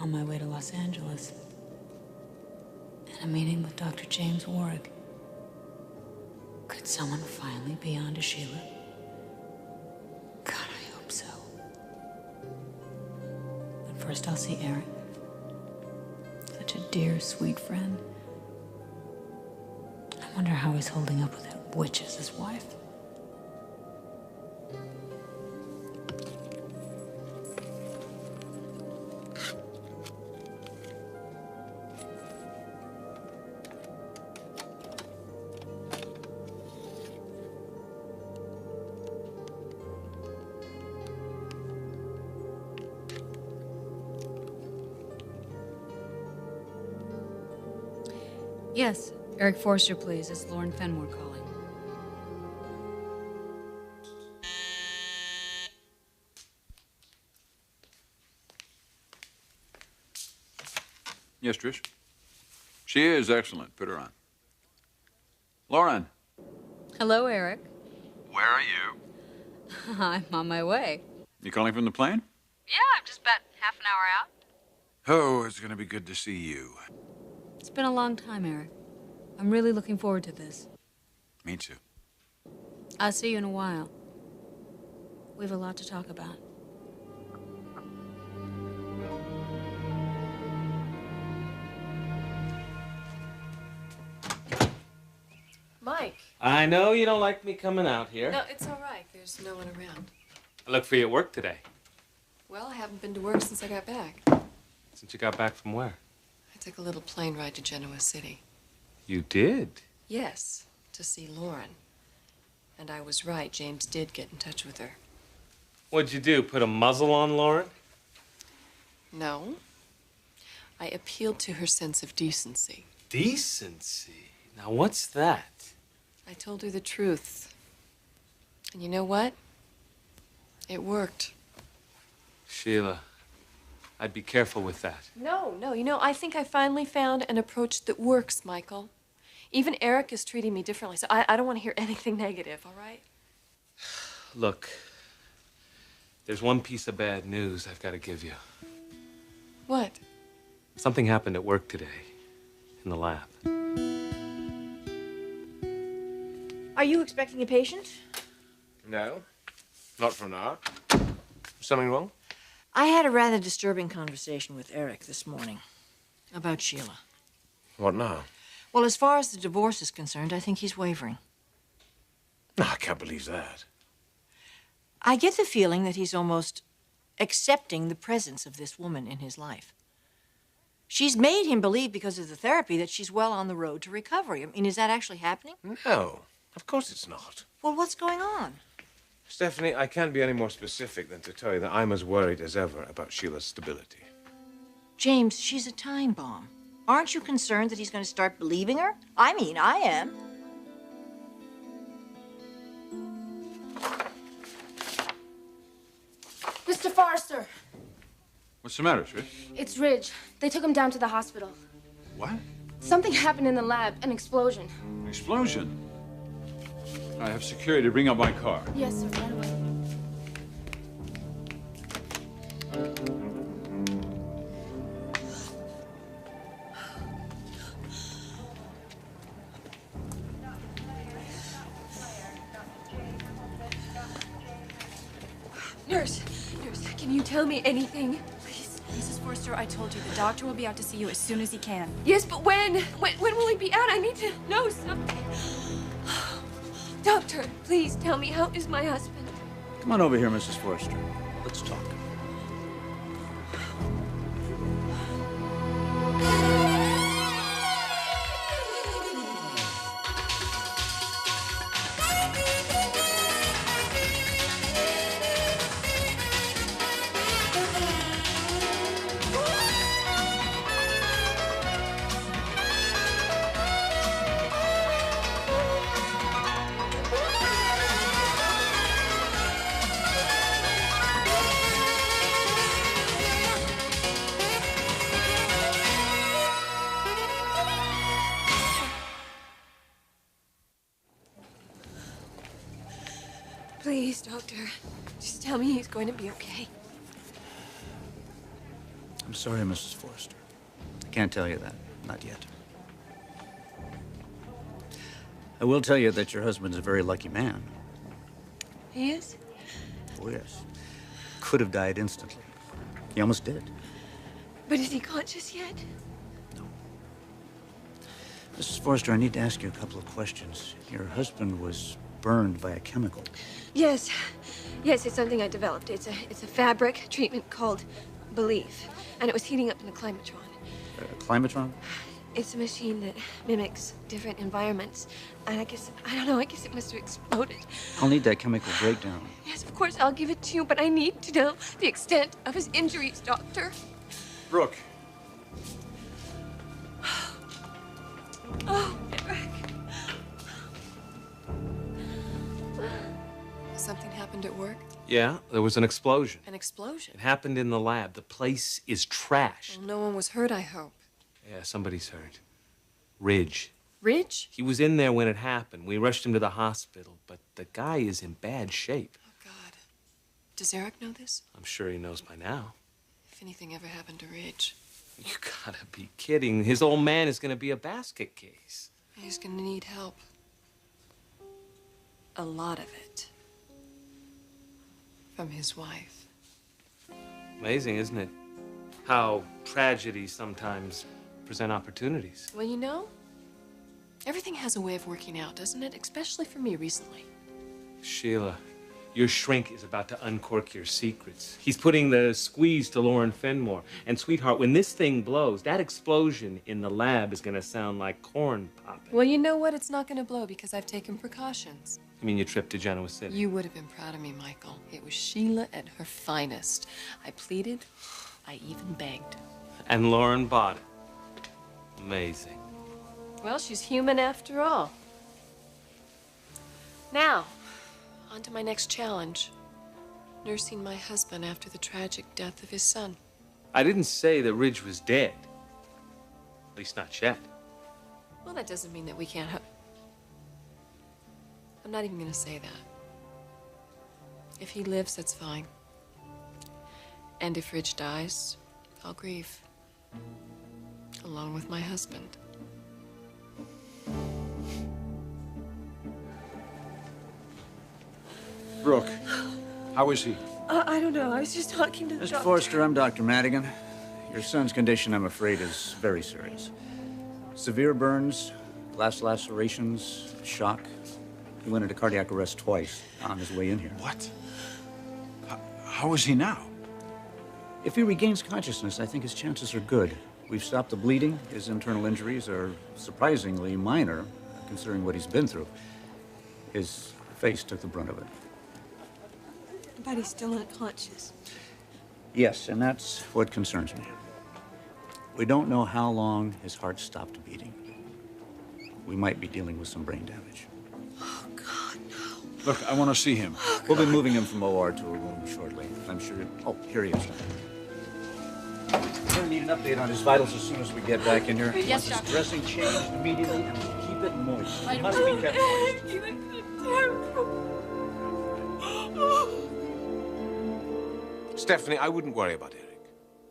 on my way to Los Angeles. And a meeting with Dr. James Warwick. Could someone finally be on to Sheila? God, I hope so. But first I'll see Eric. Such a dear, sweet friend. I wonder how he's holding up with that witch as his wife. Yes, Eric Forster, please. It's Lauren Fenmore calling. Yes, Trish? She is excellent. Put her on. Lauren. Hello, Eric. Where are you? I'm on my way. You calling from the plane? Yeah, I'm just about half an hour out. Oh, it's going to be good to see you. It's been a long time, Eric. I'm really looking forward to this. Me too. I'll see you in a while. We have a lot to talk about. Mike. I know you don't like me coming out here. No, it's all right. There's no one around. I looked for you at work today. Well, I haven't been to work since I got back. Since you got back from where? I took a little plane ride to Genoa City. You did? Yes, to see Lauren. And I was right. James did get in touch with her. What'd you do, put a muzzle on Lauren? No. I appealed to her sense of decency. Decency? Now, what's that? I told her the truth. And you know what? It worked. Sheila, I'd be careful with that. No. You know, I think I finally found an approach that works, Michael. Even Eric is treating me differently, so I don't want to hear anything negative, all right? Look, there's one piece of bad news I've got to give you. What? Something happened at work today, in the lab. Are you expecting a patient? No, not for an hour. Something wrong? I had a rather disturbing conversation with Eric this morning about Sheila. What now? Well, as far as the divorce is concerned, I think he's wavering. No, I can't believe that. I get the feeling that he's almost accepting the presence of this woman in his life. She's made him believe, because of the therapy, that she's well on the road to recovery. I mean, is that actually happening? No, of course it's not. Well, what's going on? Stephanie, I can't be any more specific than to tell you that I'm as worried as ever about Sheila's stability. James, she's a time bomb. Aren't you concerned that he's going to start believing her? I mean, I am. Mr. Forrester, What's the matter, Trish? it's Ridge. They took him down to the hospital. What? Something happened in the lab, an explosion. An explosion? I have security. Bring up my car. Yes, sir, right away. Nurse, can you tell me anything? Please, Mrs. Forster, I told you the doctor will be out to see you as soon as he can. Yes, but when? When will he be out? I need to know something. Doctor, please tell me, how is my husband? Come on over here, Mrs. Forster. Let's talk. Please, doctor, just tell me he's going to be okay. I'm sorry, Mrs. Forrester. I can't tell you that. Not yet. I will tell you that your husband's a very lucky man. He is? Oh, yes. Could have died instantly. He almost did. But is he conscious yet? Mrs. Forrester, I need to ask you a couple of questions. Your husband was burned by a chemical. Yes. Yes, it's something I developed. It's a fabric treatment called Belief. And it was heating up in the climatron. Climatron? It's a machine that mimics different environments. And I don't know, I guess it must have exploded. I'll need that chemical breakdown. Yes, of course, I'll give it to you, but I need to know the extent of his injuries, Doctor. Brooke. Oh, Eric. Something happened at work? Yeah, there was an explosion. An explosion? It happened in the lab. The place is trashed. Well, no one was hurt, I hope. Yeah, somebody's hurt. Ridge. Ridge? He was in there when it happened. We rushed him to the hospital, but the guy is in bad shape. Oh, God. Does Eric know this? I'm sure he knows by now. If anything ever happened to Ridge. You gotta be kidding. His old man is gonna be a basket case. He's gonna need help. A lot of it. From his wife. Amazing, isn't it? How tragedies sometimes present opportunities. Well, you know, everything has a way of working out, doesn't it? Especially for me recently. Sheila, your shrink is about to uncork your secrets. He's putting the squeeze to Lauren Fenmore. And sweetheart, when this thing blows, that explosion in the lab is gonna sound like corn popping. Well, you know what? It's not gonna blow because I've taken precautions. You mean your trip to Genoa City? You would have been proud of me, Michael. It was Sheila at her finest. I pleaded. I even begged. And Lauren bought it. Amazing. Well, she's human after all. Now, on to my next challenge. Nursing my husband after the tragic death of his son. I didn't say that Ridge was dead. At least not yet. Well, that doesn't mean that we can't I'm not even gonna say that. If he lives, that's fine. And if Ridge dies, I'll grieve. Along with my husband. Brooke, how is he? I don't know. I was just talking to the Mr. doctor. Forrester, I'm Dr. Madigan. Your son's condition, I'm afraid, is very serious. Severe burns, glass lacerations, shock. He went into cardiac arrest twice on his way in here. What? How is he now? If he regains consciousness, I think his chances are good. We've stopped the bleeding. His internal injuries are surprisingly minor, considering what he's been through. His face took the brunt of it. But he's still unconscious. Yes, and that's what concerns me. We don't know how long his heart stopped beating. We might be dealing with some brain damage. Oh, God, no. Look, I want to see him. We'll be moving him from OR to a room shortly. I'm sure. Oh, here he is. We're gonna need an update on his vitals as soon as we get back in here. Yes, Once doctor. his dressing changed immediately, and keep it moist. It must be kept moist. You look terrible. Stephanie, I wouldn't worry about Eric.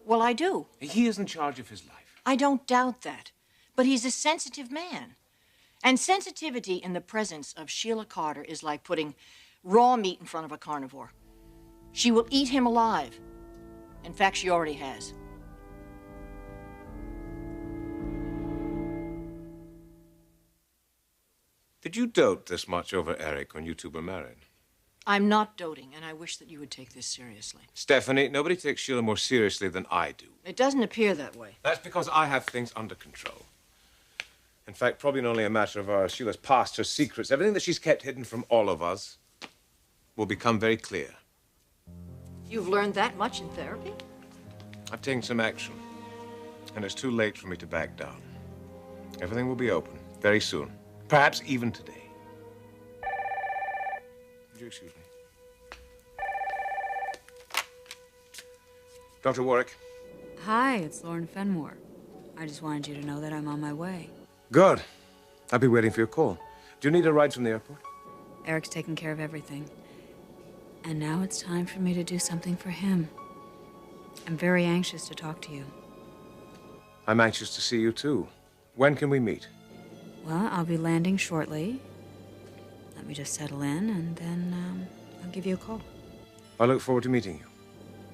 Well, I do. He is in charge of his life. I don't doubt that. But he's a sensitive man. And sensitivity in the presence of Sheila Carter is like putting raw meat in front of a carnivore. She will eat him alive. In fact, she already has. Did you dote this much over Eric when you two were married? I'm not doting, and I wish that you would take this seriously. Stephanie, nobody takes Sheila more seriously than I do. It doesn't appear that way. That's because I have things under control. In fact, probably not only a matter of ours. Sheila's past, her secrets, everything that she's kept hidden from all of us will become very clear. You've learned that much in therapy? I've taken some action, and it's too late for me to back down. Everything will be open very soon, perhaps even today. Would you excuse me? Dr. Warwick. Hi, it's Lauren Fenmore. I just wanted you to know that I'm on my way. Good. I'll be waiting for your call. Do you need a ride from the airport? Eric's taking care of everything. And now it's time for me to do something for him. I'm very anxious to talk to you. I'm anxious to see you, too. When can we meet? Well, I'll be landing shortly. Let me just settle in, and then I'll give you a call. I look forward to meeting you.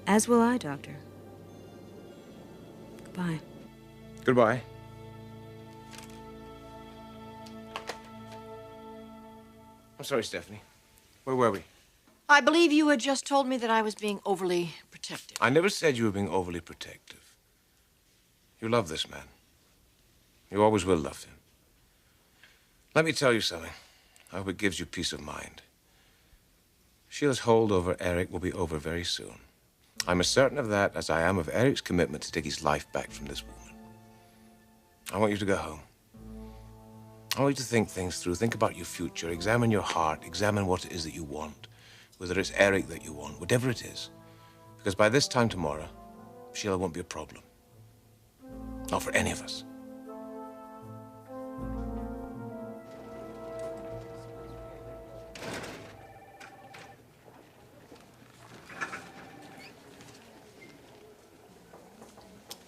As will I, Doctor. Goodbye. Goodbye. I'm sorry, Stephanie. Where were we? I believe you had just told me that I was being overly protective. I never said you were being overly protective. You love this man. You always will love him. Let me tell you something. I hope it gives you peace of mind. Sheila's hold over Eric will be over very soon. I'm as certain of that as I am of Eric's commitment to take his life back from this woman. I want you to go home. I want you to think things through. Think about your future. Examine your heart. Examine what it is that you want. Whether it's Eric that you want, whatever it is. Because by this time tomorrow, Sheila won't be a problem. Not for any of us.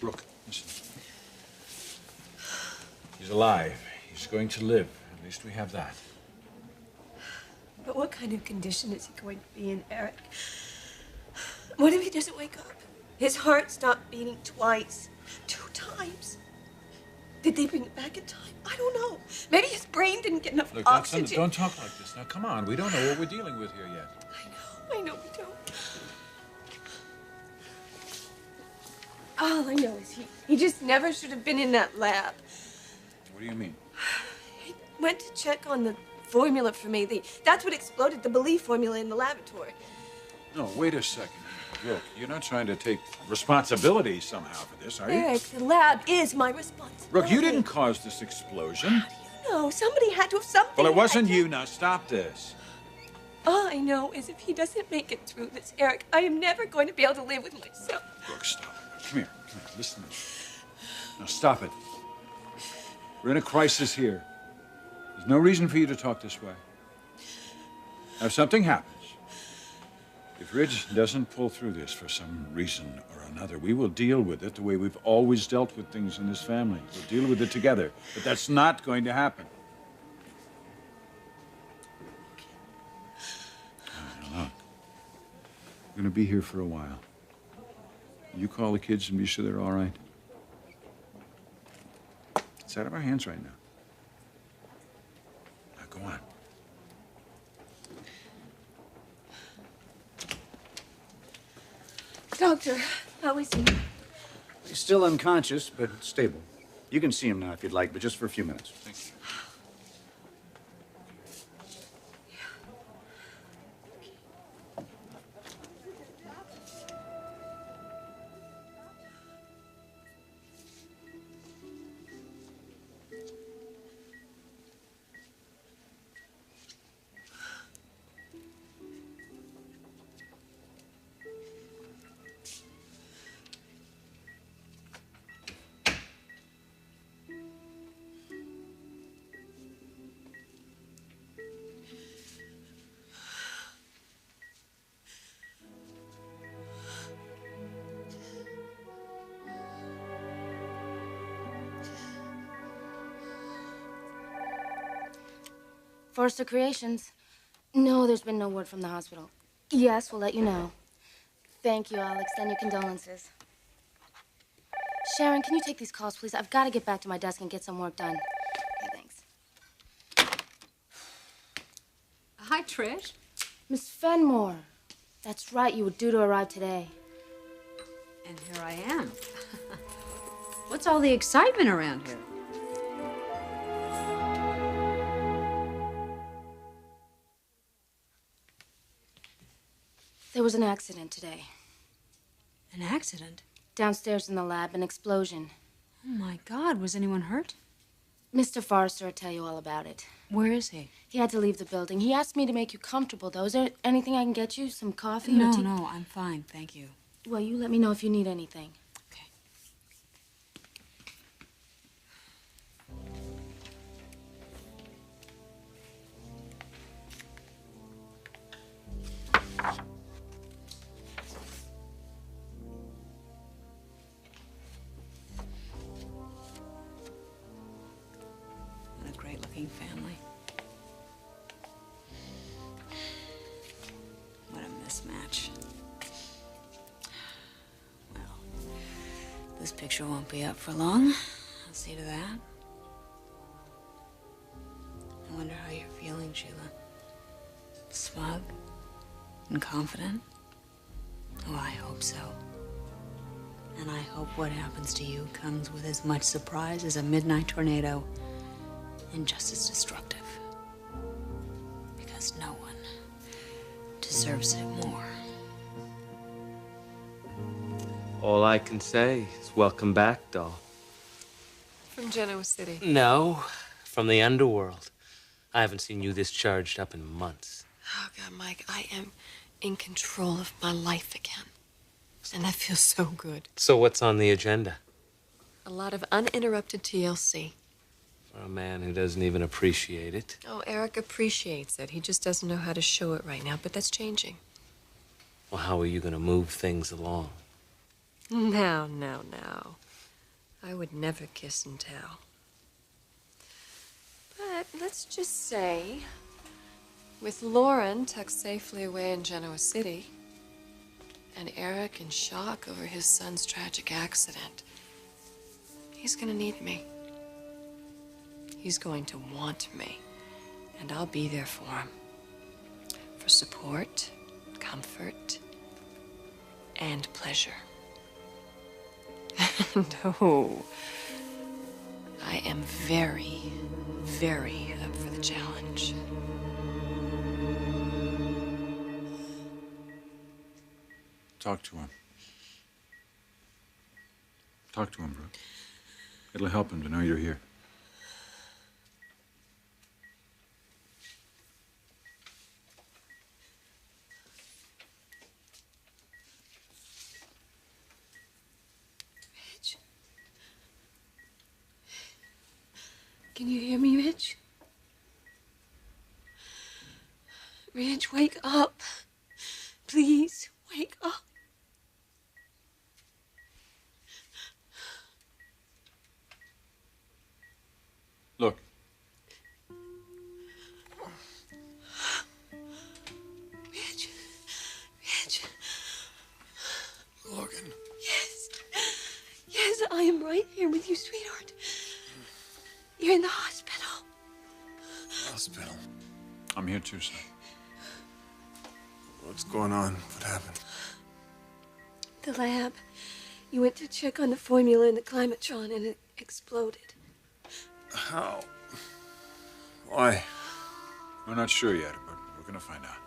Brooke, listen. He's alive. He's going to live. At least we have that. But what kind of condition is he going to be in, Eric? What if he doesn't wake up? His heart stopped beating twice. 2 times. Did they bring it back in time? I don't know. Maybe his brain didn't get enough Look, oxygen. don't talk like this. Now, come on. We don't know what we're dealing with here yet. I know we don't. All I know is he just never should have been in that lab. What do you mean? He went to check on the formula for me. That's what exploded, the belief formula in the laboratory. No, wait a second. Look, you're not trying to take responsibility somehow for this, are you? Eric, the lab is my responsibility. Look, you didn't cause this explosion. No, somebody had to have something. Well, it wasn't you. Now, stop this. All I know is if he doesn't make it through this, Eric, I am never going to be able to live with myself. Brooke, stop. Come here. Listen to me. Now, stop it. We're in a crisis here. There's no reason for you to talk this way. Now, if something happens, if Ridge doesn't pull through this for some reason or another, we will deal with it the way we've always dealt with things in this family. We'll deal with it together. But that's not going to happen. All right, now look. We're going to be here for a while. You call the kids and be sure they're all right. It's out of our hands right now. Now, go on. Doctor, how is he? He's still unconscious, but stable. You can see him now if you'd like, but just for a few minutes. Thank you. Forrester Creations. No, there's been no word from the hospital. Yes, we'll let you know. Thank you. I'll extend your condolences. Sharon, can you take these calls, please? I've got to get back to my desk and get some work done. Okay, thanks. Hi, Trish. Miss Fenmore. That's right. You were due to arrive today. And here I am. What's all the excitement around here? There was an accident today. An accident? Downstairs in the lab, an explosion. Oh, my God. Was anyone hurt? Mr. Forrester will tell you all about it. Where is he? He had to leave the building. He asked me to make you comfortable, though. Is there anything I can get you? Some coffee or No, tea? no, I'm fine. Thank you. Well, you let me know if you need anything. Okay. being family. What a mismatch. Well, this picture won't be up for long. I'll see to that. I wonder how you're feeling, Sheila. Smug and confident? Oh, I hope so. And I hope what happens to you comes with as much surprise as a midnight tornado and just as destructive. Because no one deserves it more. All I can say is welcome back, doll. From Genoa City. No, from the underworld. I haven't seen you this charged up in months. Oh, God, Mike, I am in control of my life again. And that feels so good. So what's on the agenda? A lot of uninterrupted TLC. For a man who doesn't even appreciate it. Oh, Eric appreciates it. He just doesn't know how to show it right now, but that's changing. Well, how are you going to move things along? No. I would never kiss and tell. But let's just say, with Lauren tucked safely away in Genoa City, and Eric in shock over his son's tragic accident, he's gonna need me. He's going to want me, and I'll be there for him. For support, comfort, and pleasure. No, I am very, very up for the challenge. Talk to him. Talk to him, Brooke. It'll help him to know you're here. Rich? Can you hear me, Rich? Rich, wake up. Please, wake up. Look. Rich. Logan. Yes, I am right here with you, sweetheart. You're in the hospital. Hospital. I'm here too, son. What's going on? What happened? The lab. You went to check on the formula in the climatron and it exploded. How? Why? We're not sure yet, but we're gonna find out.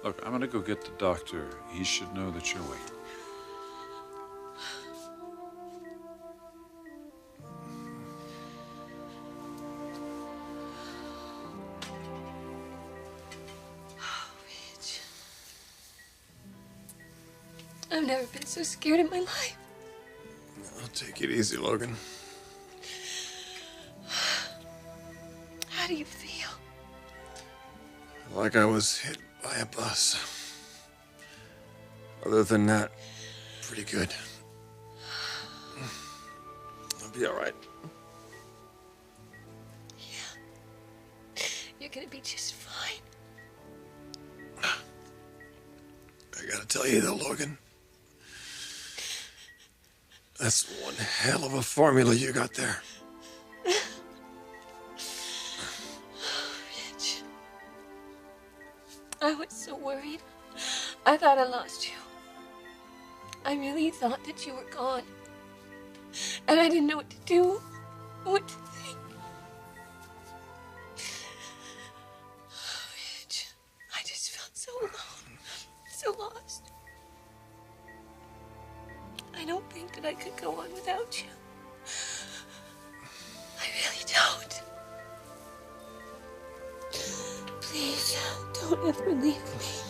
Look, I'm gonna go get the doctor. He should know that you're waiting. Rich. I've never been so scared in my life. I'll take it easy, Logan. How do you feel? Like I was hit by a bus. Other than that, pretty good. I'll be all right. Yeah. You're gonna be just fine. I gotta tell you though, Logan. That's one hell of a formula you got there. Rich. I was so worried. I thought I lost you. I really thought that you were gone. And I didn't know what to do, what to think. Rich, I just felt so alone, so lost. I don't think that I could go on without you. I really don't. Please, don't ever leave me.